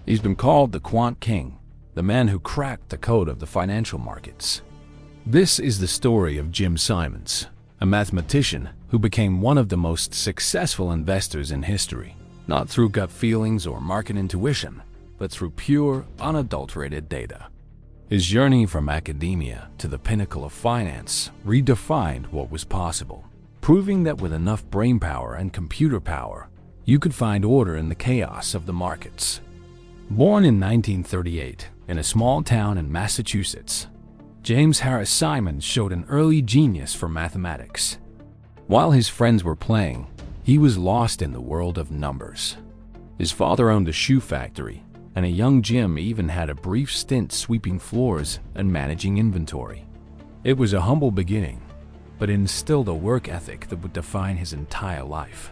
He's been called the Quant King, the man who cracked the code of the financial markets. This is the story of Jim Simons, a mathematician who became one of the most successful investors in history, not through gut feelings or market intuition, but through pure, unadulterated data. His journey from academia to the pinnacle of finance redefined what was possible, proving that with enough brainpower and computer power, you could find order in the chaos of the markets. Born in 1938 in a small town in Massachusetts, James Harris Simons showed an early genius for mathematics. While his friends were playing, he was lost in the world of numbers. His father owned a shoe factory, and a young Jim even had a brief stint sweeping floors and managing inventory. It was a humble beginning, but instilled a work ethic that would define his entire life.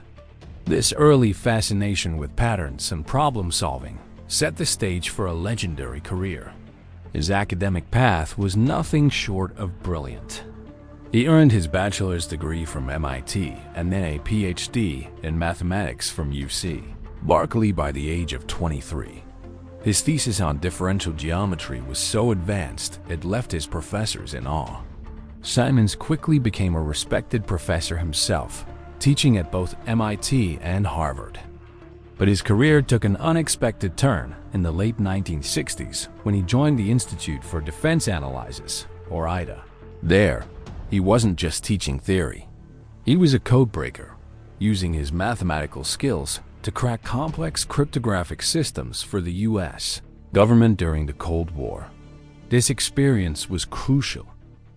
This early fascination with patterns and problem-solving set the stage for a legendary career. His academic path was nothing short of brilliant. He earned his bachelor's degree from MIT and then a PhD in mathematics from UC Berkeley by the age of 23. His thesis on differential geometry was so advanced it left his professors in awe. Simons quickly became a respected professor himself, teaching at both MIT and Harvard. But his career took an unexpected turn in the late 1960s when he joined the Institute for Defense Analysis, or IDA. There, he wasn't just teaching theory. He was a codebreaker, using his mathematical skills to crack complex cryptographic systems for the US government during the Cold War. This experience was crucial.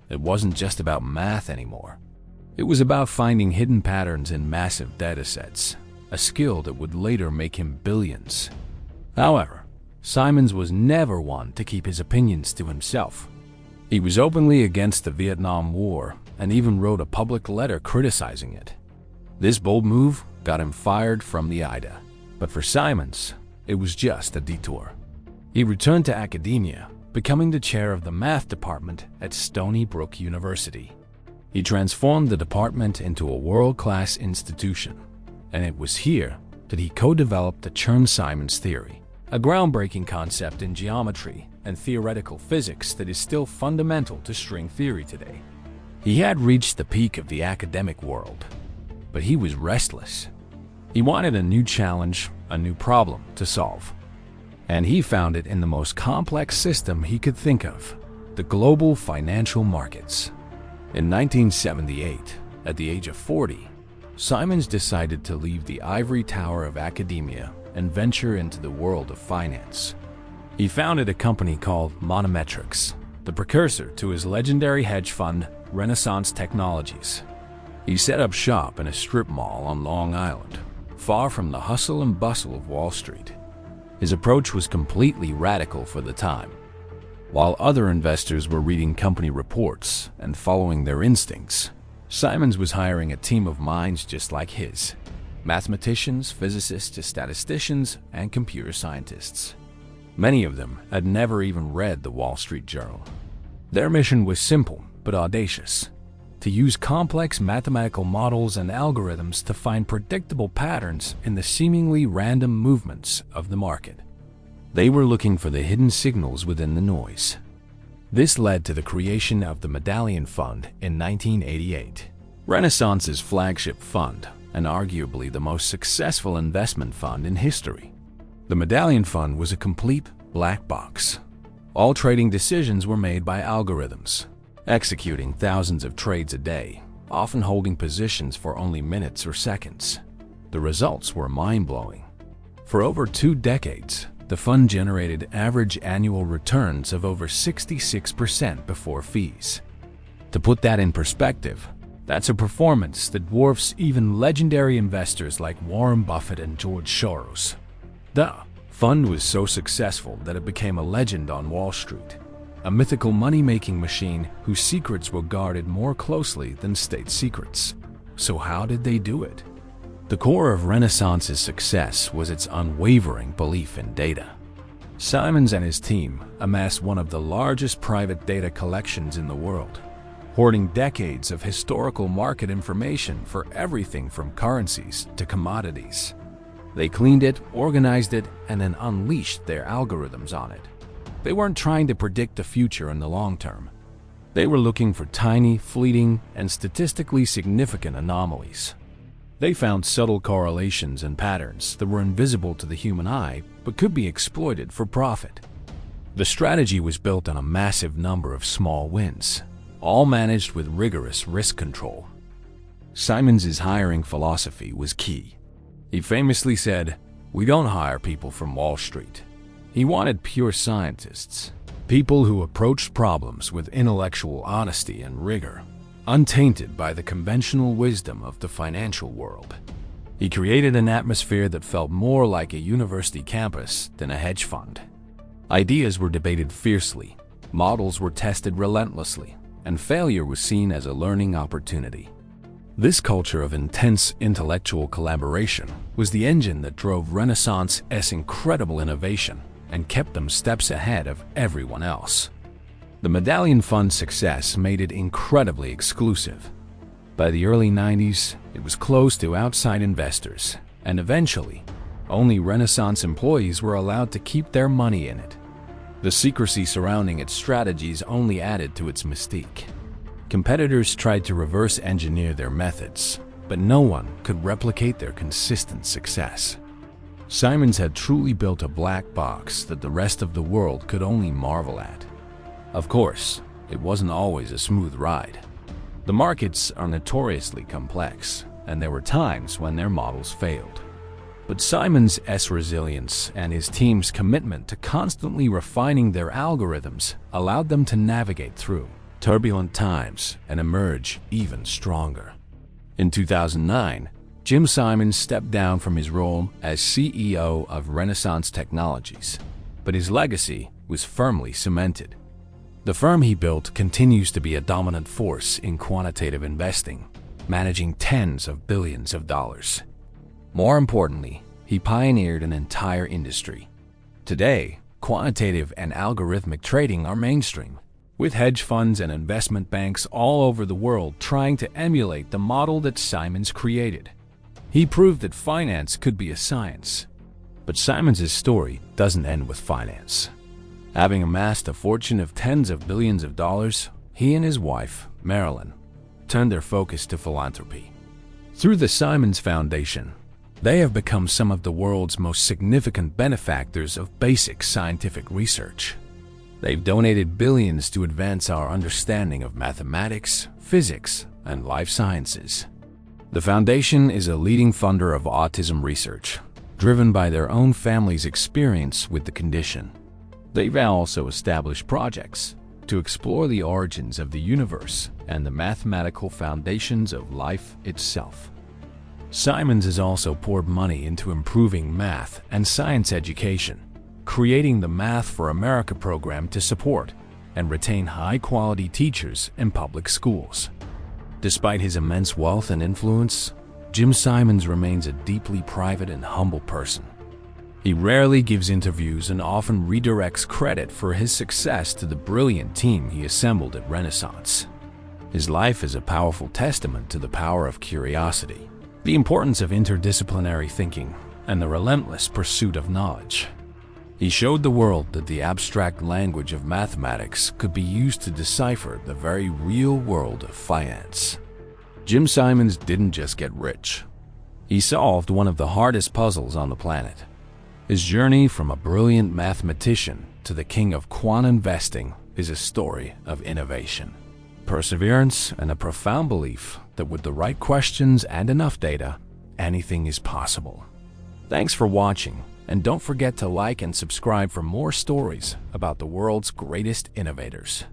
It wasn't just about math anymore. It was about finding hidden patterns in massive datasets, a skill that would later make him billions. However, Simons was never one to keep his opinions to himself. He was openly against the Vietnam War and even wrote a public letter criticizing it. This bold move got him fired from the IDA, but for Simons, it was just a detour. He returned to academia, becoming the chair of the math department at Stony Brook University. He transformed the department into a world-class institution, and it was here that he co-developed the Chern-Simons theory, a groundbreaking concept in geometry and theoretical physics that is still fundamental to string theory today. He had reached the peak of the academic world, but he was restless. He wanted a new challenge, a new problem to solve. And he found it in the most complex system he could think of, the global financial markets. In 1978, at the age of 40, Simons decided to leave the ivory tower of academia and venture into the world of finance. He founded a company called Mathematician, the precursor to his legendary hedge fund, Renaissance Technologies. He set up shop in a strip mall on Long Island, far from the hustle and bustle of Wall Street. His approach was completely radical for the time. While other investors were reading company reports and following their instincts, Simons was hiring a team of minds just like his: mathematicians, physicists, statisticians, and computer scientists. Many of them had never even read the Wall Street Journal. Their mission was simple but audacious: to use complex mathematical models and algorithms to find predictable patterns in the seemingly random movements of the market. They were looking for the hidden signals within the noise. This led to the creation of the Medallion Fund in 1988, Renaissance's flagship fund and arguably the most successful investment fund in history. The Medallion Fund was a complete black box. All trading decisions were made by algorithms, executing thousands of trades a day, often holding positions for only minutes or seconds. The results were mind-blowing. For over 2 decades, the fund generated average annual returns of over 66% before fees. To put that in perspective, that's a performance that dwarfs even legendary investors like Warren Buffett and George Soros. The fund was so successful that it became a legend on Wall Street, a mythical money-making machine whose secrets were guarded more closely than state secrets. So how did they do it? The core of Renaissance's success was its unwavering belief in data. Simons and his team amassed one of the largest private data collections in the world, hoarding decades of historical market information for everything from currencies to commodities. They cleaned it, organized it, and then unleashed their algorithms on it. They weren't trying to predict the future in the long term. They were looking for tiny, fleeting, and statistically significant anomalies. They found subtle correlations and patterns that were invisible to the human eye but could be exploited for profit. The strategy was built on a massive number of small wins, all managed with rigorous risk control. Simons' hiring philosophy was key. He famously said, "We don't hire people from Wall Street." He wanted pure scientists, people who approached problems with intellectual honesty and rigor, untainted by the conventional wisdom of the financial world. He created an atmosphere that felt more like a university campus than a hedge fund. Ideas were debated fiercely, models were tested relentlessly, and failure was seen as a learning opportunity. This culture of intense intellectual collaboration was the engine that drove Renaissance's incredible innovation and kept them steps ahead of everyone else. The Medallion Fund's success made it incredibly exclusive. By the early 90s, it was closed to outside investors, and eventually, only Renaissance employees were allowed to keep their money in it. The secrecy surrounding its strategies only added to its mystique. Competitors tried to reverse engineer their methods, but no one could replicate their consistent success. Simons had truly built a black box that the rest of the world could only marvel at. Of course, it wasn't always a smooth ride. The markets are notoriously complex, and there were times when their models failed. But Simons' resilience and his team's commitment to constantly refining their algorithms allowed them to navigate through turbulent times and emerge even stronger. In 2009, Jim Simons stepped down from his role as CEO of Renaissance Technologies, but his legacy was firmly cemented. The firm he built continues to be a dominant force in quantitative investing, managing tens of billions of dollars. More importantly, he pioneered an entire industry. Today, quantitative and algorithmic trading are mainstream, with hedge funds and investment banks all over the world trying to emulate the model that Simons created. He proved that finance could be a science. But Simons' story doesn't end with finance. Having amassed a fortune of tens of billions of dollars, he and his wife, Marilyn, turned their focus to philanthropy. Through the Simons Foundation, they have become some of the world's most significant benefactors of basic scientific research. They've donated billions to advance our understanding of mathematics, physics, and life sciences. The foundation is a leading funder of autism research, driven by their own family's experience with the condition. They've also established projects to explore the origins of the universe and the mathematical foundations of life itself. Simons has also poured money into improving math and science education, creating the Math for America program to support and retain high-quality teachers in public schools. Despite his immense wealth and influence, Jim Simons remains a deeply private and humble person. He rarely gives interviews and often redirects credit for his success to the brilliant team he assembled at Renaissance. His life is a powerful testament to the power of curiosity, the importance of interdisciplinary thinking, and the relentless pursuit of knowledge. He showed the world that the abstract language of mathematics could be used to decipher the very real world of finance. Jim Simons didn't just get rich. He solved one of the hardest puzzles on the planet. His journey from a brilliant mathematician to the king of quant investing is a story of innovation, perseverance, and a profound belief that with the right questions and enough data, anything is possible. Thanks for watching, and don't forget to like and subscribe for more stories about the world's greatest innovators.